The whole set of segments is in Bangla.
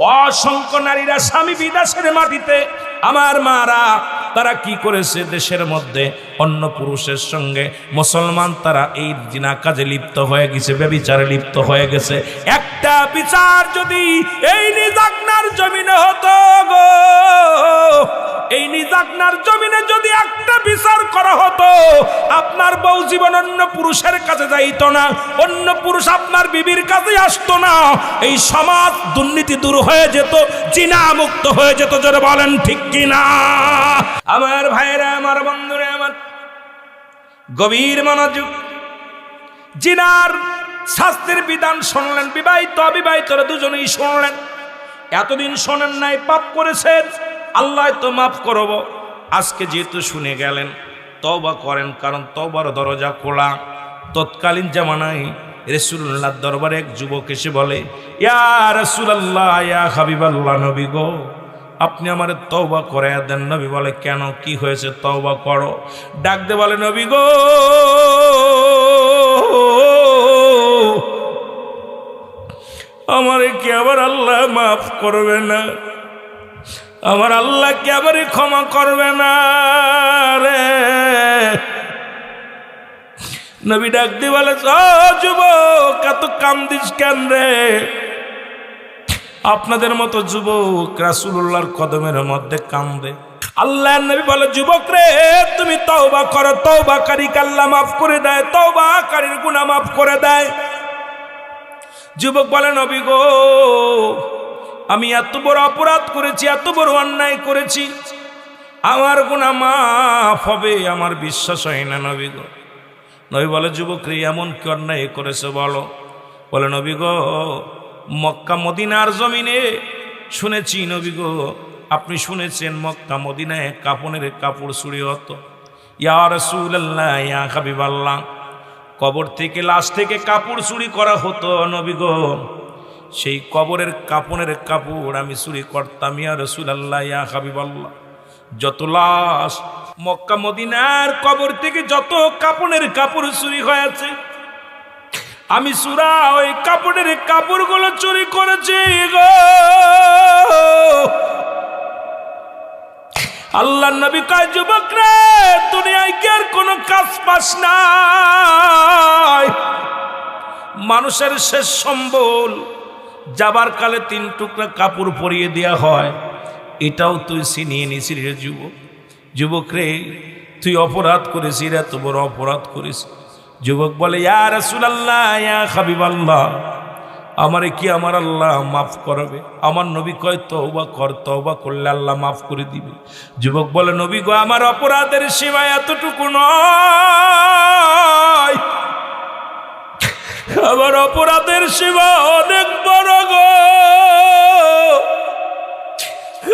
অসংখ্য নারীরা স্বামী বিদেশের মাটিতে, আমার মারা তারা কি করেছে, দেশের মধ্যে অন্য পুরুষের সঙ্গে মুসলমান তারা এই জিনা কাজে লিপ্ত হয়ে গেছে, ব্যভিচারে লিপ্ত হয়ে গেছে। একটা বিচার যদি এই নিজাকনার জমিনে হতো গো, এই নিজাকনার জমিনে যদি একটা বিচার করা হতো, আপনার বউ জীবন অন্য পুরুষের কাছে যাইতো না, অন্য পুরুষ আপনার বিবির কাছে আসতো না, এই সমাজ দুর্নীতি দূর হয়ে যেত, জিনা মুক্ত হয়ে যেত। যারা বলেন ঠিক কিনা? আমার ভাইরা, আমার বন্ধুরা, আমার গভীর মনোযোগ। জিনার শাস্তির বিধান শুনলেন, বিবাহিত অবিবাহিতরা দুজনেই শুনলেন। এতদিন শোনেন নাই, পাপ করেছেন, আল্লাহ তো মাফ করব। আজকে যেহেতু শুনে গেলেন, তওবা করেন, কারণ তওবার দরজা খোলা। তৎকালীন জামানায় রাসূলুল্লাহর দরবারে এক যুবক এসে বলে, ইয়া রাসূলুল্লাহ, ইয়া হাবিবাল্লাহ, নবী গো, আপনি আমারে তওবা করে দেন। নবী বলে, কেন, কি হয়েছে, তওবা করো। ডাক দে বলে, নবী গো, আমারে কি আবার আল্লাহ মাফ করবে না? আমার আল্লাহ কি আবারই ক্ষমা করবে না রে? নবী ডাক দিয়ে বলে, ও যুবক, এত কান্দিস কেন রে? আপনাদের মতো যুবক রাসূলুল্লাহর কদমের মধ্যে কান্দে। আল্লাহর নবী বলে, যুবক রে, তুমি তওবা করো, তওবাকারীকে আল্লাহ মাফ করে দেয়, তওবাকারীর গুনাহ মাফ করে দেয়। যুবক বলে, নবী গো, আমি এত বড় অপরাধ করেছি, এত বড় অন্যায় করেছি, আমার গুনাহ মাফ হবে আমার বিশ্বাস হয় না নবী গো। নবী বলে, যুবক রে, এমন কি অন্যায় করেছে বলো? বলে, নবী গো, মক্কা মদিনার জমিনে শুনেছি, নবী গো, আপনি শুনেছেন মক্কা মদিনায় কাফনের কাপড় চুরি হতো। ইয়া রাসূলুল্লাহ, ইয়া হাবিবাল্লাহ, কবর থেকে, লাশ থেকে কাপড় চুরি করা হতো নবী গো। সেই কবরের কাফনের কাপড় আমি চুরি করতাম। ইয়া রাসূলুল্লাহ, ইয়া হাবিবাল্লাহ, যত লাশ মক্কা মদিনার কবর থেকে যত কাফনের কাপড় চুরি হয়েছে, আমি চূড়া ওই কাপড়ের কাপড়গুলো চুরি করেছি গো। আল্লাহর নবী কয়, যুবক রে, দুনিয়ায় কি আর কোনো কাজ পাস নাই? মানুষের শেষ সম্বল যাবার কালে 3 টুকরা কাপড় পরিয়ে দেয়া হয়, এটাও তুই ছিনিয়ে নিছিস রে যুবক। যুবক রে, তুই অপরাধ করেছিস, এত বড় অপরাধ করেছিস। যুবক বলে, ইয়া রাসূলুল্লাহ, ইয়া হাবিবাল্লাহ, আমারে কি আমার আল্লাহ মাফ করবে? আমার নবী কয়, তওবা কর, তওবা করলে আল্লাহ মাফ করে দিবে। যুবক বলে, নবী গো, আমার অপরাধের সীমা এতটুকু নয়, আমার অপরাধের সীমা অনেক বড় গো,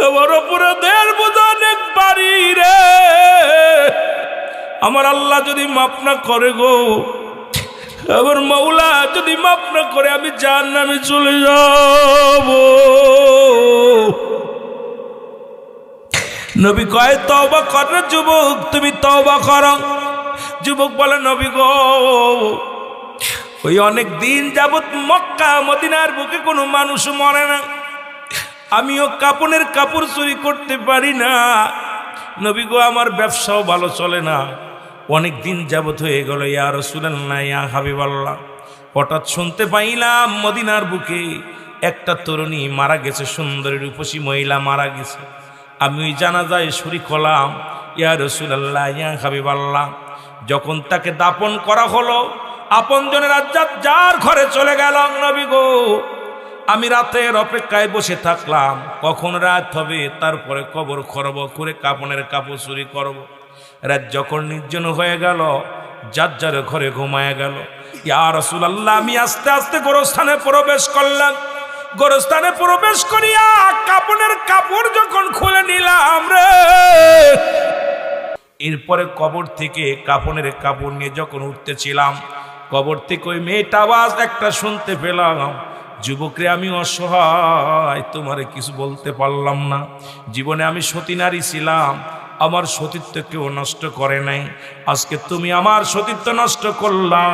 আমার অপরাধের বোঝা অনেক ভারী রে। আমার আল্লাহ যদি মাফ না করে গো, আমার মাওলা যদি মাফ না করে, আমি জাহান্নামে চলে যাব। নবী কয়, তওবা কর যুবক, তুমি তওবা করো। যুবক বলে, নবী গো, ওই অনেক দিন যাবত মক্কা মদিনার বুকে কোনো মানুষ মরে না, আমিও কাপনের কাপড় চুরি করতে পারি না। নবী গো, আমার ব্যবসাও ভালো চলে না, অনেক দিন যাবত হয়ে গেল। ইয়া রাসূলুল্লাহ, ইয়া হাবিবাল্লাহ, হঠাৎ শুনতে পাইলাম মদিনার বুকে একটা তরুণী মারা গেছে, সুন্দরী রূপসী মহিলা মারা গেছে। আমি ওই জানাজায় শরীক হলাম। ইয়া রাসূলুল্লাহ, ইয়া হাবিবাল্লাহ, যখন তাকে দাফন করা হলো, আপনজনেরা যার ঘরে চলে গেল। নবী গো, আমি রাতের অপেক্ষায় বসে থাকলাম, কখন রাত হবে, তারপরে কবর খরব করে কাফনের কাপড় চুরি করব। রাত যখন নির্জন হয়ে গেল, যার ঘরে ঘুমায় গেল। ইয়া রাসূলুল্লাহ, আমি আস্তে আস্তে গোরস্থানে প্রবেশ করলাম। গোরস্থানে প্রবেশ করিয়া কাফনের কাপড় যখন খুলে নিলাম রে, এরপরে কবর থেকে কাফনের কাপড় নিয়ে যখন উঠতেছিলাম, কবর থেকে ওই মেয়েটা আওয়াজ একটা শুনতে পেলাম, যুবকরে, আমি অসহায়, তোমারে কিছু বলতে পারলাম না। জীবনে আমি সতী নারী ছিলাম, আমার সতীত্ব কেউ নষ্ট করে নাই, আজকে তুমি আমার সতীত্ব নষ্ট করলা।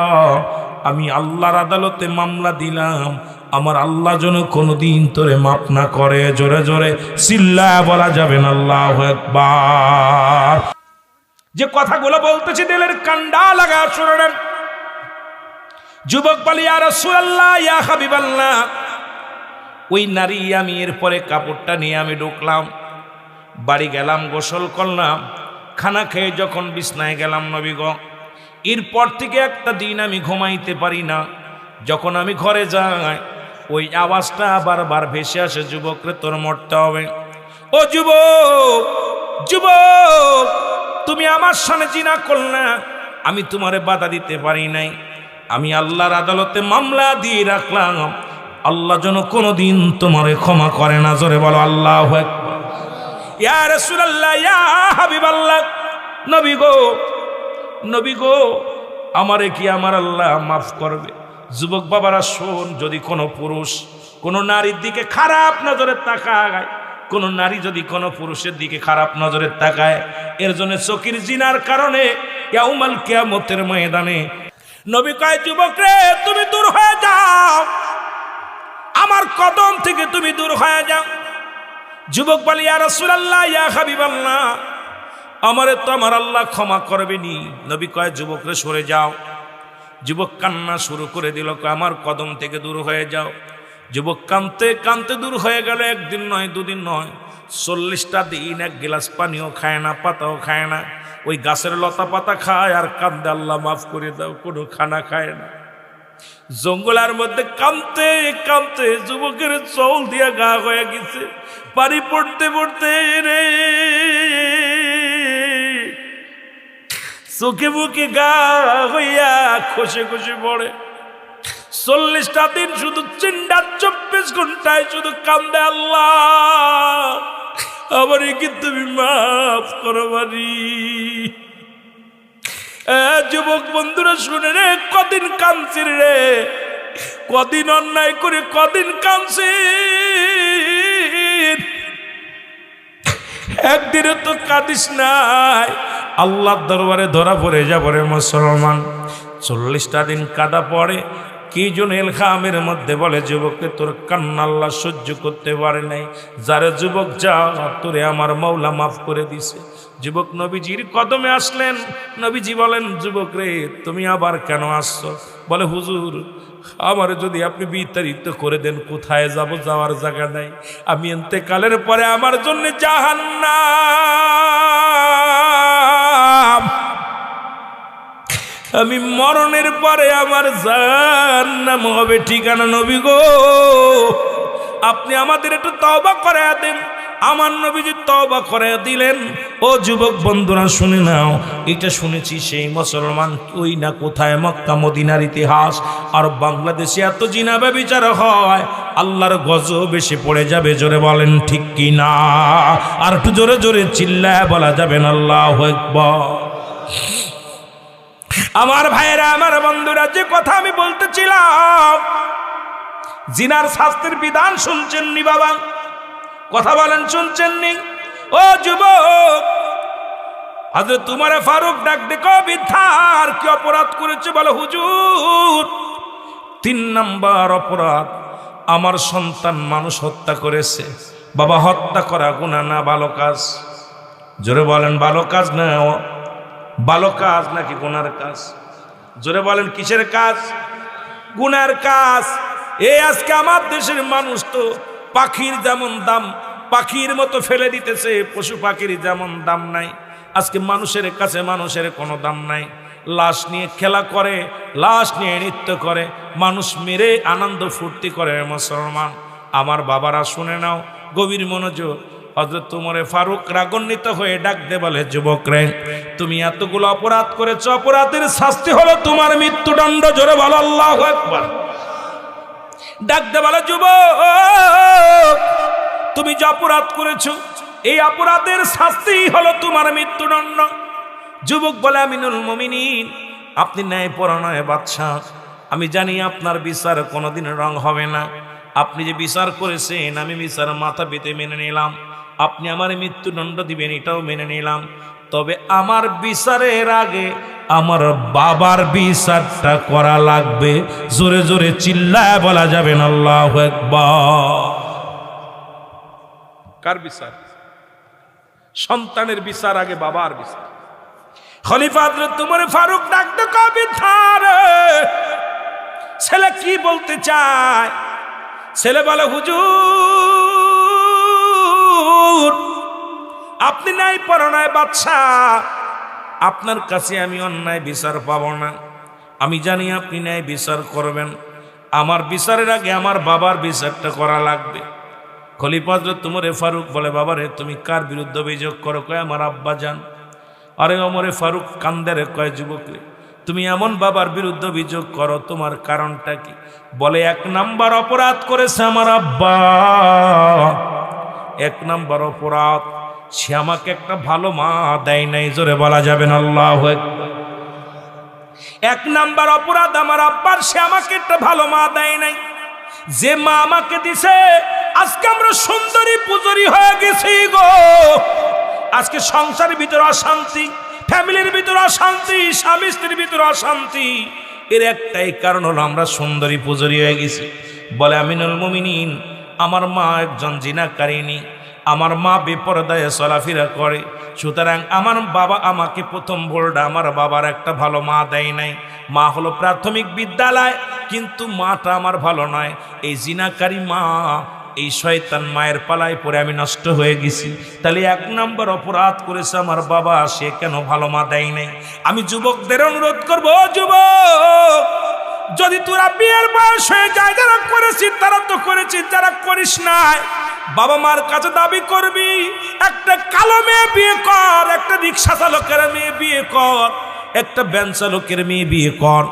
আমি আল্লাহর আদালতে মামলা দিলাম, আমার আল্লাহ যেন কোনোদিন তোরে মাফ না করে। জোরে জোরে চিল্লায়া বলা যাবে না আল্লাহু আকবার। যে কথাগুলো বলতেছি দিলের কান্ডা লাগা শুনেন। যুবক বলি ইয়া রাসূলুল্লাহ, ইয়া হাবিবাল্লাহ, ওই নারী আমি এরপরে কাপড়টা নিয়ে আমি ঢুকলাম, বাড়ি গেলাম, গোসল করলাম, খানা খেয়ে যখন বিছনায় গেলাম নবী গো, এরপর থেকে একটা দিন আমি ঘুমাইতে পারি না। যখন আমি ঘরে যাই ওই আওয়াজটা বারবার ভেসে আসে, যুবক রে তোর মরতে হবে। ও যুবক, যুবক, তুমি আমার সামনে জিনা করলে, আমি তোমারে বাধা দিতে পারি নাই, আমি আল্লাহর আদালতে মামলা দিয়ে রাখলাম, আল্লাহ যেন কোনোদিন তোমারে ক্ষমা করে না। জোরে বলো আল্লাহু আকবার। ইয়া রাসূলুল্লাহ, ইয়া হাবিবাল্লাহ, নবী গো, নবী গো, আমারে কি আমার আল্লাহ মাফ করবে? যুবক বাবারা শোন, যদি কোনো পুরুষ কোনো নারীর দিকে খারাপ নজরে তাকায়, কোনো নারী যদি কোনো পুরুষের দিকে খারাপ নজরে তাকায়, এর জন্য চকির জিনার কারণে ইয়াউমাল কিয়ামতের ময়দানে নবী কয়, যুবক রে তুমি দূর হয়ে যাও, আমার কদম থেকে তুমি দূর হয়ে যাও। যুবক বলে ইয়া রাসূলুল্লাহ, ইয়া হাবিবাল্লাহ, আমারে তো আমার আল্লাহ ক্ষমা করবেনি। নবী কয়, যুবক রে সরে যাও। যুবক কান্না শুরু করে দিল, আমার কদম থেকে দূর হয়ে যাও। যুবক কাঁদতে কাঁদতে দূর হয়ে গেল। একদিন নয়, দুদিন নয়, 40টা দিন এক গ্লাস পানিও খায় না, পাতাও খায় না, ওই গাছের লতা পাতা খায় আর কান্দে, আল্লাহ মাফ করে দাও, কোনো খানা খায় না। জঙ্গলের মধ্যে কাঁদতে কাঁদতে যুবকের চোল দিয়া গা হয়ে গেছে, পানি পড়তে পড়তে রে চোখে মুখে গা হইয়া খসে খসে পড়ে। 40টা দিন শুধু চিন্তা, 24 ঘন্টায় শুধু কান্দে, আল্লাহ আমারে কি তুমি মাফ করো বাড়ি। যুবক বন্ধুরা শুনে রে, কদিন কাঁদছি রে, কদিন অন্যায় করে কদিন কাঁদছি, একদিনে তো কাঁদিস নাই, আল্লাহর দরবারে ধরা পড়ে যাব রে মুসলমান। 40টা দিন কাঁদা পড়ে কি জন এলখামের মধ্যে বলে, যুবককে তোর কান্না আল্লাহ সহ্য করতে পারে নাই, যারে যুবক যা তোরে আমার মাওলা মাফ করে দিছে। যুবক নবীজির কদমে আসলেন। নবীজি বলেন, যুবক রে তুমি আবার কেন আসছো? বলে, হুজুর আমার যদি আপনি বিতাড়িত করে দেন, কোথায় যাব? যাওয়ার জায়গা নাই, আমি ইন্তেকালের পরে আমার জন্য জাহান্নাম, আমি মরণের পরে আমার জাহান্নাম হবে ঠিকানা। নবী গো, আপনি আমাদের একটু তওবা করে দেন। আমার নবীজি তওবা করে দিলেন। ও যুবক বন্ধুরা শুনে নাও, এটা শুনেছি সেই মুসলমান ওই না কোথায়, মক্কা মদিনার ইতিহাস। আর বাংলাদেশে এত জিনা ব্যভিচার হয়, আল্লাহর গজব এসে পড়ে যাবে। জোরে বলেন ঠিক কি না? আর একটু জোরে জোরে চিল্লায় বলা যাবে না আল্লাহু আকবার। আমার ভাইয়েরা, আমার বন্ধুরা, যে কথা আমি বলতেছিলাম, জিনার শাস্তির বিধান শুনছেন নি বাবা? কথা বলেন, শুনছেন নি? ও যুবক, হযরত উমর ফারুক ডাক দেখো, বিদ্যার কি অপরাধ করেছে? বলে, হুজুর 3 নাম্বার অপরাধ, আমার সন্তান মানুষ হত্যা করেছে। বাবা, হত্যা করা গুনাহ না ভালো কাজ? জোরে বলেন, ভালো কাজ না ভালো কাজ নাকি গুনার কাজ? জোরে বলেন, কিসের কাজ? গুনার কাজ। এই আজকে আমার দেশের মানুষ তো পাখির যেমন দাম, পাখির মতো ফেলে দিতেছে, পশু পাখির যেমন দাম নাই, আজকে মানুষের কাছে মানুষের কোনো দাম নাই। লাশ নিয়ে খেলা করে, লাশ নিয়ে নৃত্য করে, মানুষ মেরে আনন্দ ফুর্তি করে। মুসলমান আমার বাবারা শুনে নাও, গভীর মনোযোগ। হযরত উমর ফারুক রাগান্বিত হয়ে ডাক দে বলে, যুবক রে তুমি এতগুলো অপরাধ করেছো, অপরাধের শাস্তি হলো তোমার মৃত্যুদণ্ড। জোরে বলো আল্লাহু আকবার। ডাক দে বলে, যুবক তুমি যে অপরাধ করেছো, এই অপরাধের শাস্তি হলো তোমার মৃত্যুদণ্ড। যুবক বলে, আমিনুল মুমিনিন, আপনি ন্যায়পরায়ণ বাদশাহ, আমি জানি আপনার বিচার কোনোদিন রং হবে না। আপনি যে বিচার করেছেন, আমি বিচার মাথা পেতে মেনে নিলাম। আপনি আমার মৃত্যুদণ্ড দিবেন, এটাও মেনে নিলাম। তবে আমার বিচারের আগে আমার বাবার বিচারটা করা লাগবে। জোরে জোরে চিল্লায় বলা যাবে না আল্লাহু আকবার। কার বিচার? সন্তানের বিচার আগে বাবার বিচার। খলিফা হযরত ওমর ফারুক ডাকতে কবি থারে, ছেলে কি বলতে চায়? ছেলে বলে, হুজুর আপনি নাই পরনায় বাদশাহ, আপনার কাছে আমি অন্যায় বিচার পাবো না। আমি জানি আপনি ন্যায় বিচার করবেন, আমার বিচারের আগে আমার বাবার বিচারটা করা লাগবে। খলিফা হযরত ওমর ফারুক বলে, বাবারে তুমি কার বিরুদ্ধে অভিযোগ করো? কয় আমার আব্বা জান। আরে ওমর ফারুক কান্দে রে, কয় যুবক রে তুমি এমন বাবার বিরুদ্ধে অভিযোগ করো, তোমার কারণটা কি? বলে, ১ নাম্বার অপরাধ করেছে আমার আব্বা। ১ নাম্বার অপরাধ, সে আমাকে একটা ভালো মা দেয় নাই। জোরে বলা যাবে না আল্লাহু আকবার। ১ নাম্বার অপরাধ আমার আব্বার, সে আমাকে একটা ভালো মা দেয় নাই। যে মা আমাকে দিছে আজকে আমরা সুন্দরী পূজরি হয়ে গেছি গো। আজকে সংসারের ভিতরে অশান্তি, ফ্যামিলির ভিতরে অশান্তি, স্বামী স্ত্রীর ভিতরে অশান্তি, এর একটাই কারণ হলো আমরা সুন্দরী পূজরি হয়ে গেছি। বলে, আমিনুল মুমিনিন আমার মা একজন জিনাকারিনী, আমার মা বেপরদায় চলাফেরা করে, সুতরাং আমার বাবা আমাকে প্রথম ভোলটা আমার বাবার একটা ভালো মা দেয় নাই। মা হলো প্রাথমিক বিদ্যালয়, কিন্তু মাটা আমার ভালো নয়। এই জিনাকারী মা, এই শয়তান মায়ের পালায় পরে আমি নষ্ট হয়ে গেছি। তাহলে ১ নম্বর অপরাধ করেছে আমার বাবা, সে কেন ভালো মা দেয় নাই? আমি যুবকদের অনুরোধ করবো, যুবক যদি তোরা বিয়ের বয়স হয়ে যায়, যারা করেছিস তারা তো করেছিস, যারা করিস নাই বাবা মার কাছে দাবি করবি, একটা কালো মেয়ে বিয়ে কর, একটা রিক্সা চালকের মেয়ে বিয়ে কর, একটা ভ্যান চালকের মেয়ে বিয়ে কর।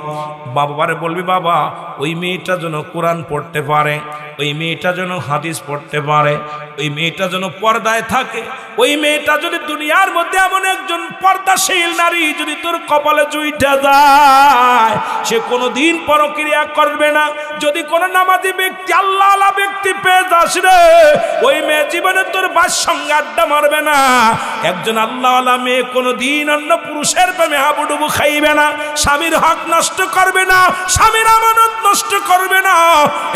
বাবারে বলবি, বাবা ওই মেয়েটা যেন কোরআন পড়তে পারে, ওই মেয়েটা যেন হাদিস পড়তে পারে, ওই মেয়েটা যেন পর্দায় থাকে, ওই মেয়েটা যদি দুনিয়ার মধ্যে এমন একজন পর্দাশীল নারী যদি তোর কপালে জুইটা যায়, সে কোনোদিন পরক্রিয়া করবে না। যদি কোনো নামাজি ব্যক্তি আল্লাহওয়ালা ব্যক্তি পেয়ে যাস রে, ওই মেয়ে জীবনে তোর বাস সঙ্গে আড্ডা মারবে না। একজন আল্লাহওয়ালা মেয়ে কোনোদিন অন্য পুরুষের প্রেমে হাবুডুবু খাইবে না, স্বামীর হক নষ্ট করবে না, স্বামীর আমানত নষ্ট করবে না।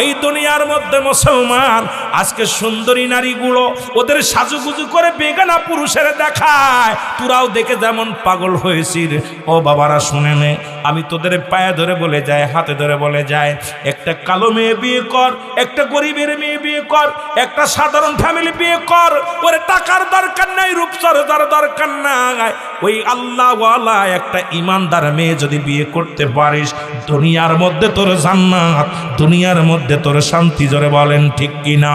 এই দুনিয়ার মধ্যে মুসলমান আজকে সুন্দরী নারীগুলো ওদের সাজুগুজু করে বেগানা পুরুষের দেখায়, তোরাও দেখে যেমন পাগল হয়েছিস। ও বাবারা শুনে নে, আমি তোদের পায়ে ধরে বলে যাই, হাতে ধরে বলে যাই, একটা কালো মেয়ে বিয়ে কর, একটা গরিবের মেয়ে বিয়ে কর, একটা সাধারণ ফ্যামিলি বিয়ে কর। ওরে টাকার দরকার নাই, রূপচর্চার দরকার নাই, ওই আল্লাহওয়ালা একটা ইমানদার মেয়ে যদি বিয়ে করতে পারিস, দুনিয়ার মধ্যে তোর জান্নাত, দুনিয়ার মধ্যে তোর শান্তি। জোরে বলেন ঠিক কিনা?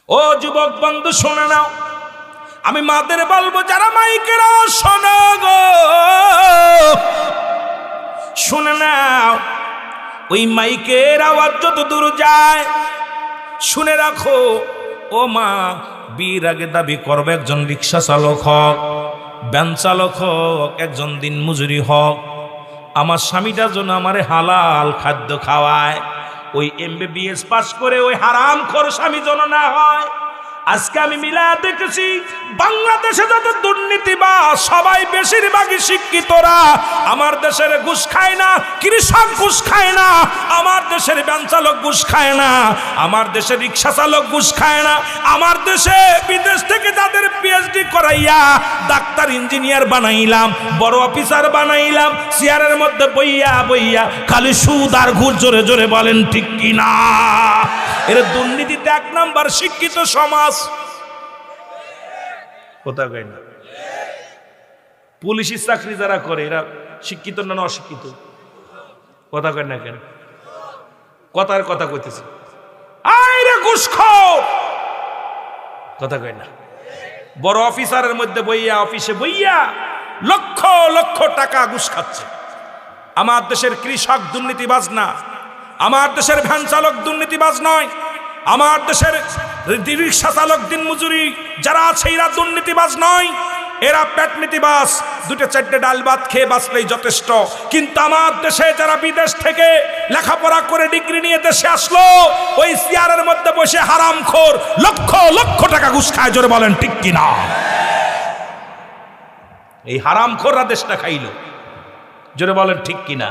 ও যুবক বন্ধু শুনে নাও, আমি মাদের বলবো, যারা মাইকের শোনো গো, শুনে নাও, ওই মাইকের আওয়াজ যত দূর যায় শুনে রাখো। ও মা, বিয়ের আগে দাবি করবে একজন রিক্সা চালক হোক, ভ্যান চালক হোক, একজন দিন মজুরি হোক, আমার স্বামীটা যেন আমারে হালাল খাদ্য খাওয়ায়। ওই MBBS পাস করে ওই হারামখোর স্বামী যেন না হয়। আজকে আমি মিলা দেখেছি, বাংলাদেশে যত দুর্নীতিবাজ সবাই বেশিরভাগই শিক্ষিতরা। আমার দেশের ঘুষ খায় না, কৃষক ঘুষ খায় না, আমার দেশের ভ্যান চালক ঘুষ খায় না, আমার দেশের রিক্সা চালক ঘুষ খায় না, আমার দেশে বিদেশ থেকে যাদের PhD করাইয়া ডাক্তার ইঞ্জিনিয়ার বানাইলাম, বড় অফিসার বানাইলাম, চেয়ারের মধ্যে বইয়া বইয়া খালি সুদ আর ঘুষ। জোরে জোরে বলেন ঠিক কিনা? এর দুর্নীতিতে 1 নাম্বার শিক্ষিত সমাজ। কথা কয় না? পুলিশের চাকরি যারা করে এরা শিক্ষিত না অশিক্ষিত? কথা কয় না কেন? কথার কথা কইতেছে, আইরে ঘুষখোর। কথা কয় না? বড় অফিসারের মধ্যে বইয়া, অফিসে বইয়া লক্ষ লক্ষ টাকা ঘুষ খাচ্ছে। আমার দেশের কৃষক দুর্নীতিবাজ না, আমার দেশের ভ্যান চালক দুর্নীতিবাজ নয়, আমার দেশের রিক্সা চালক দিন মজুরি যারা আছে এরা দুর্নীতিবাজ নয়, এরা পেটনীতিবাজ। 2-4 ডাল ভাত খেয়ে বাঁচলেই যথেষ্ট। কিন্তু আমার দেশে যারা বিদেশ থেকে লেখাপড়া করে ডিগ্রি নিয়ে দেশে আসলো, ওই চেয়ারের মধ্যে বসে হারামখোর লক্ষ লক্ষ টাকা ঘুষ খায়। জোরে বলেন ঠিক কিনা? এই হারামখোররা দেশটা খাইল। জোরে বলেন ঠিক কিনা?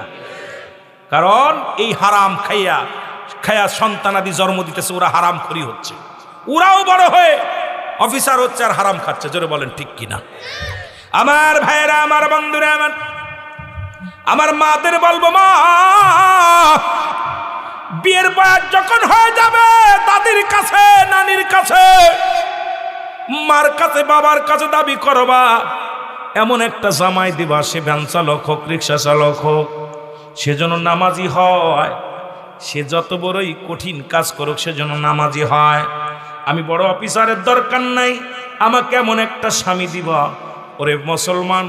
কারণ এই হারাম খাইয়া খাইয়া সন্তানাদি জন্ম দিতেছে, ওরা হারামখোরি হচ্ছে, ওরাও বড় হয়ে অফিসার হচ্ছে আর হারাম খাচ্ছে। জোরে বলেন ঠিক কিনা? আমার ভাইয়েরা, আমার বন্ধুরা, আমার মাদের বলবো, মা বিয়ের বয়স যখন হয়ে যাবে দাদির কাছে, নানির কাছে, মার কাছে, বাবার কাছে দাবি করবা, এমন একটা জামাই দিবা, সে ভ্যান চালক হোক, রিক্সা চালক হোক, সে যেন নামাজি হয়। সে যত বড়ই কঠিন কাজ করুক, সে যেন নামাজি হয়। আমি বড় অফিসারের দরকার নাই, আমাকে এমন একটা স্বামী দিবা। ওরে মুসলমান,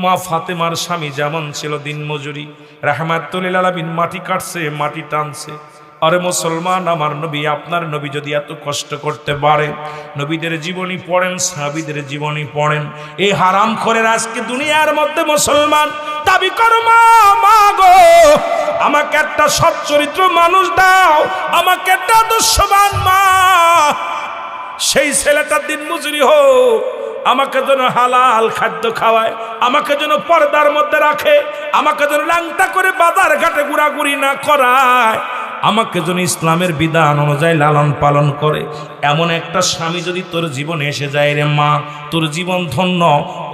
মা ফাতেমার স্বামী যেমন ছিল দিনমজুরি, রাহমাতুল্লিল আলামিন, মাটি কাটছে, মাটি টানছে। আরে মুসলমান, আমার নবী, আপনার নবী যদি এত কষ্ট করতে পারে, নবীদের জীবনী পড়েন, সাহাবীদের জীবনী পড়েন। এই হারামখোরের আজকে দুনিয়ার মধ্যে মুসলমান দাবি করো, মা মা গো, আমাকে একটা সৎ চরিত্র মানুষ দাও, আমাকে একটা আদর্শবান মা। সেই ছেলেটার দিনমজুরি হোক, আমাকে যেন হালাল খাদ্য খাওয়ায়, আমাকে যেন পর্দার মধ্যে রাখে, আমাকে যেন ল্যাংটা করে বাজার ঘাটে ঘোরাঘুরি না করায়, আমাকে যেন ইসলামের বিধান অনুযায়ী লালন পালন করে। এমন একটা স্বামী যদি তোর জীবনে এসে যায় রে মা, তোর জীবন ধন্য।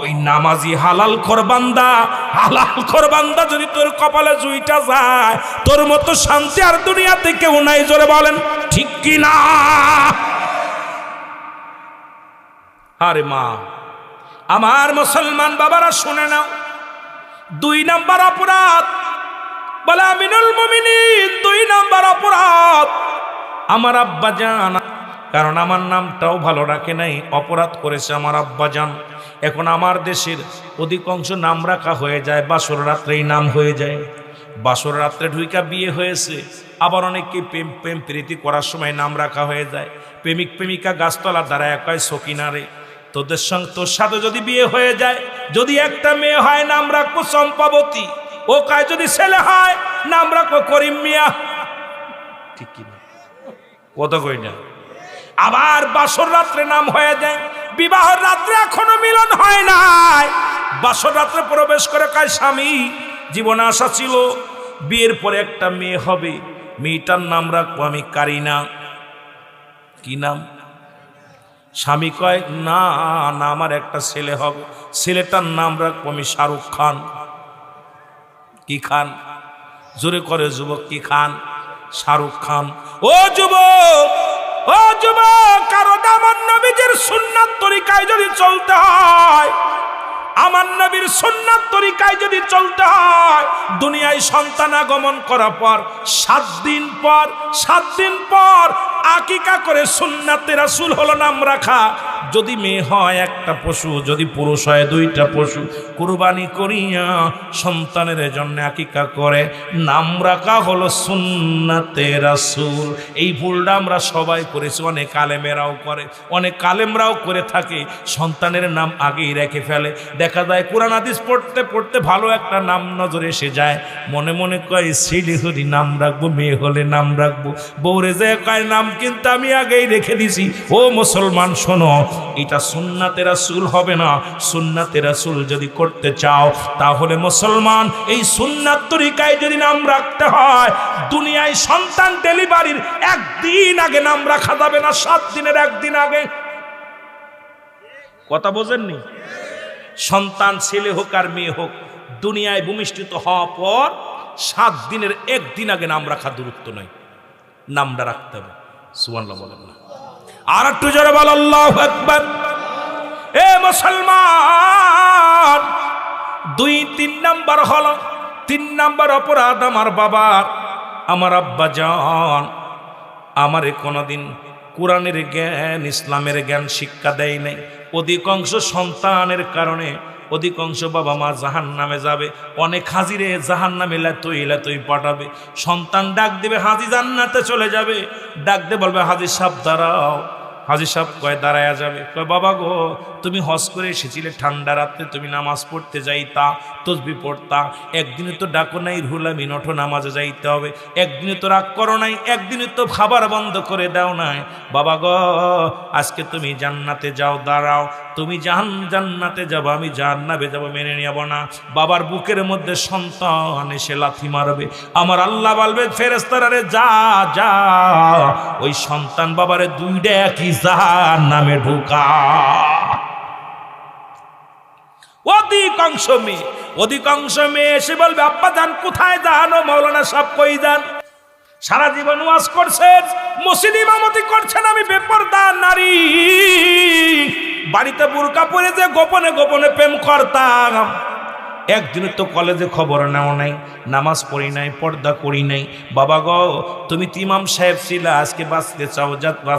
ওই নামাজি হালাল খোর বান্দা যদি তোর কপালে জুইটা যায়, তোর মতো শান্তি আর দুনিয়াতে কেউ নাই। জোরে বলেন ঠিক কি না? আরে মা, আমার মুসলমান বাবারা শুনে নাও, 2 নাম্বার অপরাধ বলে আমিনুল মুমিনিন, 2 নাম্বার অপরাধ আমার আব্বা জান, কারণ আমার নামটাও ভালো রাখে নাই, অপরাধ করেছে আমার আব্বা জান। এখন আমার দেশের অধিকাংশ নাম রাখা হয়ে যায় বাসর রাত্রেই নাম হয়ে যায়। বাসর রাত্রে ঢুইকা বিয়ে হয়েছে, আবার অনেককে প্রেম প্রীতি করার সময় নাম রাখা হয়ে যায়। প্রেমিক প্রেমিকা গাছতলার দ্বারা একাই সকিনারে, তোদের সঙ্গে তোর সাথে যদি বিয়ে হয়ে যায়, যদি একটা মেয়ে হয় নাম রাখবো চম্পাবতী, ও কায় যদি ছেলে হয় নাম রাখবো করিম মিয়া। ঠিক কিনা? কত কই না? আবার বাসর রাত্রে নাম হয়ে যায়, বিবাহের রাত্রে এখনো মিলন হয় নাই, বাসর রাত্রে প্রবেশ করে কায় স্বামী, জীবনে আশা ছিল বিয়ের পরে একটা মেয়ে হবে, মেয়েটার নাম রাখবো আমি কারিনা। কি নাম? স্বামী কয় না না, আমার একটা ছেলে হবে, ছেলেটার নাম রাখবো আমি শাহরুখ খান। কি খান? জোরে করে যুবক, কি খান? শাহরুখ খান। ও যুবক, ও যুবক, কারণ আমার নবীজির সুন্নাত তরিকায় যদি চলতে হয়, আমার নবীর সুন্নাত তরিকায় যদি চলতে হয়, দুনিয়ায় সন্তান আগমন করার পর 7 দিন পর আকিকা করে সুন্নাতে রাসূল হলো নাম রাখা। যদি মেয়ে হয় একটা পশু, যদি পুরুষ হয় 2টা পশু কুরবানি করিয়া সন্তানের জন্য আকিকা করে নাম রাখা হলো সুন্নাতে রাসূল। এই ভুলটা আমরা সবাই করেছি, অনেক আলেমেরাও করে, অনেক আলেমরাও করে থাকে, সন্তানের নাম আগেই রেখে ফেলে। দেখা যায় কোরআন হাদিস পড়তে পড়তে ভালো একটা নাম নজরে এসে যায়, মনে মনে কয় ছেলে হলে নাম রাখবো, মেয়ে হলে নাম রাখবো, বউরে যে কয় নাম কিন্তু আমি আগেই রেখে দিছি। ও মুসলমান শোনো, এটা সুন্নাতে রাসূল হবে না। সুন্নাতে রাসূল যদি করতে চাও, তাহলে মুসলমান এই সুন্নাত তরিকায় যদি নাম রাখতে হয়, দুনিয়ায় সন্তান ডেলিভারির 1 দিন আগে নাম রাখা যাবে না, 7 দিনের 1 দিন আগে। কথা বোঝেননি? সন্তান ছেলে হোক আর মেয়ে হোক, দুনিয়ায় ভূমিষ্ঠিত হওয়ার পর 7 দিনের 1 দিন আগে নাম রাখা দূরত্ব নয়, নামটা রাখতে হবে। সুবহানাল্লাহ বলেন না? আর একটু জোরে বল আল্লাহু আকবার। এ মুসলমান, 2-3 নাম্বার হলো, 3 নাম্বার অপরাধ আমার বাবার, আমার আব্বা জান আমারে কোনোদিন কোরআনের জ্ঞান, ইসলামের জ্ঞান শিক্ষা দেয় নাই। অধিকাংশ সন্তানের কারণে অধিকাংশ বাবা মা জাহান্নামে যাবে। অনেক হাজিরে জাহান্নামে লাতই পাঠাবে। সন্তান ডাক দেবে হাজি জান্নাতে চলে যাবে, ডাক দে বলবে হাজি সাহেব দাঁড়াও, হাজী সাহেব কয় দাঁড়ায়া যাবে, কয় বাবা গো তুমি হজ করে এসেছিলে, ঠান্ডা রাত্রে তুমি নামাজ পড়তে যাইতা, তসবি পড়তা, একদিনে তো ডাকো নাই রুহুল আমিন ওঠো নামাজে যাইতে হবে, একদিনে তো রাগ করো নাই, একদিনে তো খাবার বন্ধ করে দাও নাই, বাবা গো আজকে তুমি জান্নাতে যাও, দাঁড়াও, তুমি জান্নাতে যাবো, আমি জান্নাতে যাবো, মেনে নেব না। বাবার বুকের মধ্যে সন্তান এসে লাথি মারবে, আমার আল্লাহ বলবে ফেরেশতারা রে যা যা, ওই সন্তান বাবারে দুইটা কি জাহান্নামে ঢুকা। অধিকাংশ মেয়ে এসে বলবে আব্বা জান কোথায় যান, মাওলানা সাহেব কই যান, সারা জীবন ওয়াজ করছেন, মসজিদ ইমামতি করছেন, আমি বেপরদা নারী, বাড়িতে বুরকা পরে যে গোপনে গোপনে প্রেম করতাম, একদিন তো কলেজে খবর নেও নাই, নামাজ পড়ি নাই, পর্দা করি নাই, বাবা গো তুমি তো ইমাম সাহেব ছিলা, আজকে বাঁচতে চাও,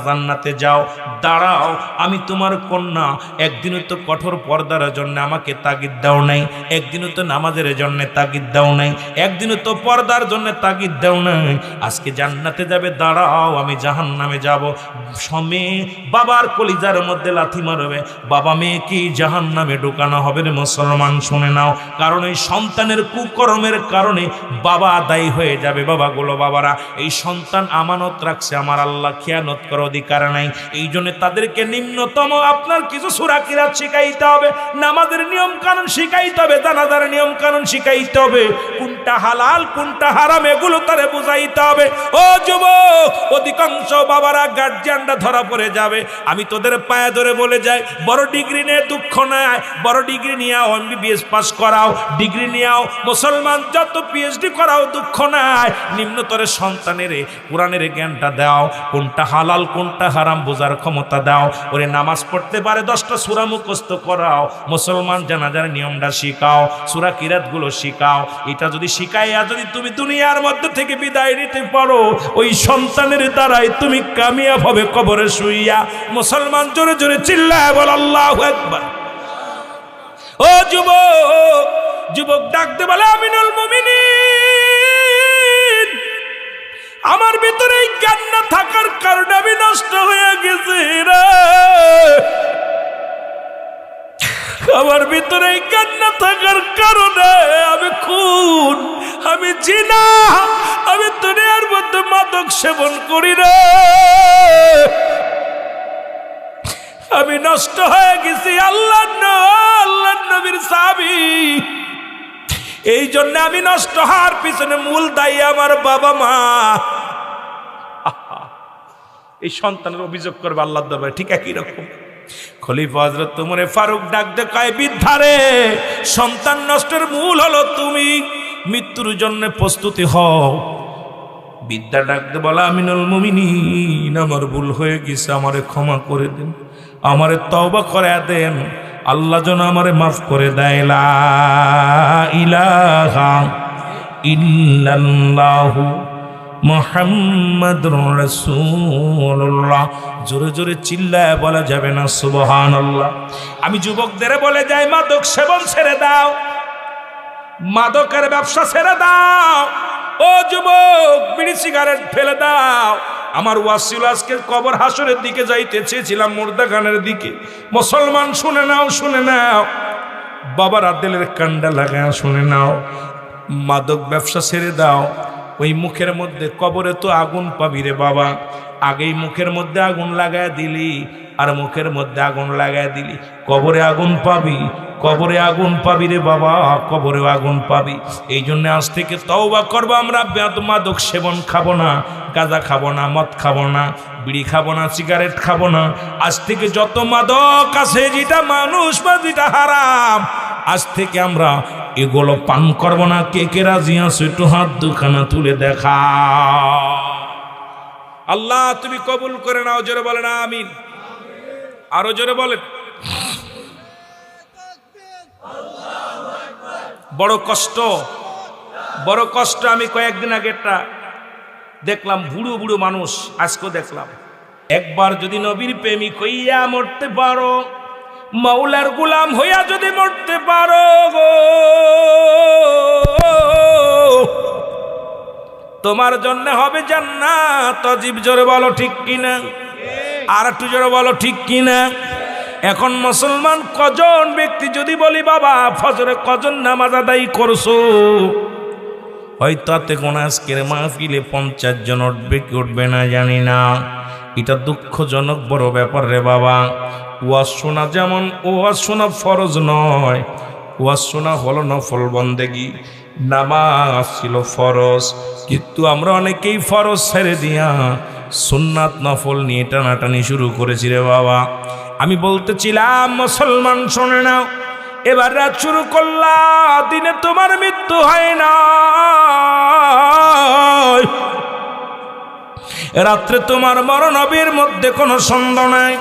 জান্নাতে যাও, দাঁড়াও, আমি তোমার কন্যা, একদিনও তো কঠোর পর্দার জন্য আমাকে তাগিদ দাও নাই, একদিনও তো নামাজের জন্য তাগিদ দাও নাই, একদিনও তো পর্দার জন্য তাগিদ দাও নাই, আজকে জান্নাতে যাবে, দাঁড়াও, আমি জাহান্নামে যাব। সময়ে বাবার কলিজার মধ্যে লাথি মারবে, বাবা মেয়ে কি জাহান্নামে ঢোকানো হবে রে মুসলমান, শুনে নাও, কারণ এই সন্তানের কুকর্মের কারণে বাবা দায়ী হয়ে যাবে। বাবাগুলো বাবারা এই সন্তান আমানত রাখছে, আমার আল্লাহ খেয়ানত করার অধিকার নাই, এই জন্য তাদেরকে নিম্নতম আপনার কিছু সূরা কিরাত শিখাইতে হবে, নামাজের নিয়ম কানুন শিখাইতে হবে, জানাজার নিয়ম কানুন শিখাইতে হবে, কোনটা হালাল কোনটা হারাম এগুলো তারে বুঝাইতে হবে। ও যুবক, অধিকাংশ বাবারা গার্জিয়ানরা ধরা পড়ে যাবে, আমি তোদের পায়ে ধরে বলে যাই, বড় ডিগ্রি নিয়ে দুঃখ নাই, বড় ডিগ্রি নিয়ে এমবিবিএস পাস করাও, ডিগ্রি নিয়েও মুসলমান যত পিএইচডি করাও দুঃখ নাই, নিম্নতরের সন্তানের কোরআনের জ্ঞানটা দাও, কোনটা হালাল কোনটা হারাম বোঝার ক্ষমতা দাও, ওরে নামাজ পড়তে পারে 10টা সূরা মুখস্থ করাও, মুসলমান জানাজার নিয়মটা শিখাও, সূরা কিরাতগুলো শিখাও, এটা যদি শিখাইয়া যদি তুমি দুনিয়ার মধ্যে থেকে বিদায় নিতে পারো, ওই সন্তানের দ্বারাই তুমি কামিয়াব হবে কবরে শুইয়া। মুসলমান জোরে জোরে চিল্লায় বল আল্লাহু আকবার। ও যুবক, যুবক ডাকতে বলে আমিনুল মুমিনিন, আমার ভিতরে এই জ্ঞান না থাকার কারণে আমি নষ্ট হয়ে গেছি রে, আমার ভিতরে এই জ্ঞান না থাকার কারণে আমি খুন, আমি জিনা, আমি দুনিয়ার মধ্যে মাদক সেবন করি রে, আমি নষ্ট হয়ে গেছি, আল্লাহ নবীর সাহাবী, এই জন্য আমি নষ্ট হওয়ার পিছনে মূল দায়ী আমার বাবা মা। এই সন্তানের অভিযোগ করবে আল্লাহর দরবারে, ঠিক একই রকম খলিফা হযরত ওমর ফারুক ডাক দে কয় বিদ্যারে, সন্তান নষ্টের মূল হলো তুমি, মৃত্যুর জন্য প্রস্তুতি হও। বিদ্যা ডাক দে বলা আমিনুল মুমিনিন, আমার ভুল হয়ে গেছে, আমারে ক্ষমা করে দেন, আমারে তওবা করে দেন, আল্লাহ যেন আমারে মাফ করে দেয়। লা ইলাহা ইল্লাল্লাহু মুহাম্মাদুর রাসূলুল্লাহ। জোরে জোরে চিল্লায় বলা যাবে না সুবহানাল্লাহ। আমি যুবকদের বলে যাই, মাদক সেবন ছেড়ে দাও, মাদকের ব্যবসা ছেড়ে দাও। ও যুবক, বিড়ি সিগারেট ফেলে দাও। আমার ওয়াসিল আজকে কবর হাসরের দিকে যাইতে চেয়েছিলাম, মুর্দা গানের দিকে। মুসলমান শুনে নাও, শুনে নাও, বাবার আদেলের কান্ডা লাগায় শুনে নাও, মাদক ব্যবসা ছেড়ে দাও। ওই মুখের মধ্যে কবরে তো আগুন পাবি রে বাবা, আগেই মুখের মধ্যে আগুন লাগায় দিলি, আর মুখের মধ্যে আগুন লাগায় দিলি, কবরে আগুন পাবি, কবরে আগুন পাবি রে বাবা, কবরে আগুন পাবি। এই জন্য আজ থেকে তওবা করবো, আমরা মাদক সেবন খাবো না, গাঁজা খাবো না, মদ খাবো না, বিড়ি খাবো না, সিগারেট খাবো না। আজ থেকে যত মাদক আছে, যেটা মানুষ বা যেটা হারাম, আজ থেকে আমরা এগুলো পান করবো না। কে কে রাজি আছো একটু হাত দুখানা তুলে দেখা। আল্লাহ তুমি কবুল করে নাও, জোরে বলেন আমিন, আরো জোরে বলেন। বড় কষ্ট, বড় কষ্ট। আমি কয়েকদিন আগে একটা দেখলাম, বুড়ো বুড়ো মানুষ, আজকেও দেখলাম, একবার যদি নবীর প্রেমিক হইয়া মরতে পারো, মাওলার গোলাম হইয়া যদি মরতে পারো গো, তোমার জন্য হবে জান্নাত। জীব জোরে বলো ঠিক কিনা। আর একটু জোরে বলো ঠিক কিনা। এখন মুসলমান কজন ব্যক্তি যদি বলি বাবা ফজরে কজন নামাজ আদায় করছো, হয়তো তাতে কোন আজকের মাহফিলে 50 জন উঠবে কি উঠবে না জানি না। এটা দুঃখজনক বড় ব্যাপার রে বাবা। ওয়াজ শোনা যেমন ওয়াজ শোনা ফরজ নয়, ওয়াজ শোনা হলো নফল বন্দেগী, নামাজ ছিল ফরজ, কিন্তু আমরা অনেকেই ফরজ ছেড়ে দিয়া সুন্নাত নফল নিয়ে টানাটানি শুরু করেছি রে বাবা। আমি বলতেছিলাম মুসলমান শোনে নাও, এবার রাত শুরু করলাম, দিনে তোমার মৃত্যু হয় না, রাত্রে তোমার মরণ হবে, এর মধ্যে কোনো সন্দেহ নাই।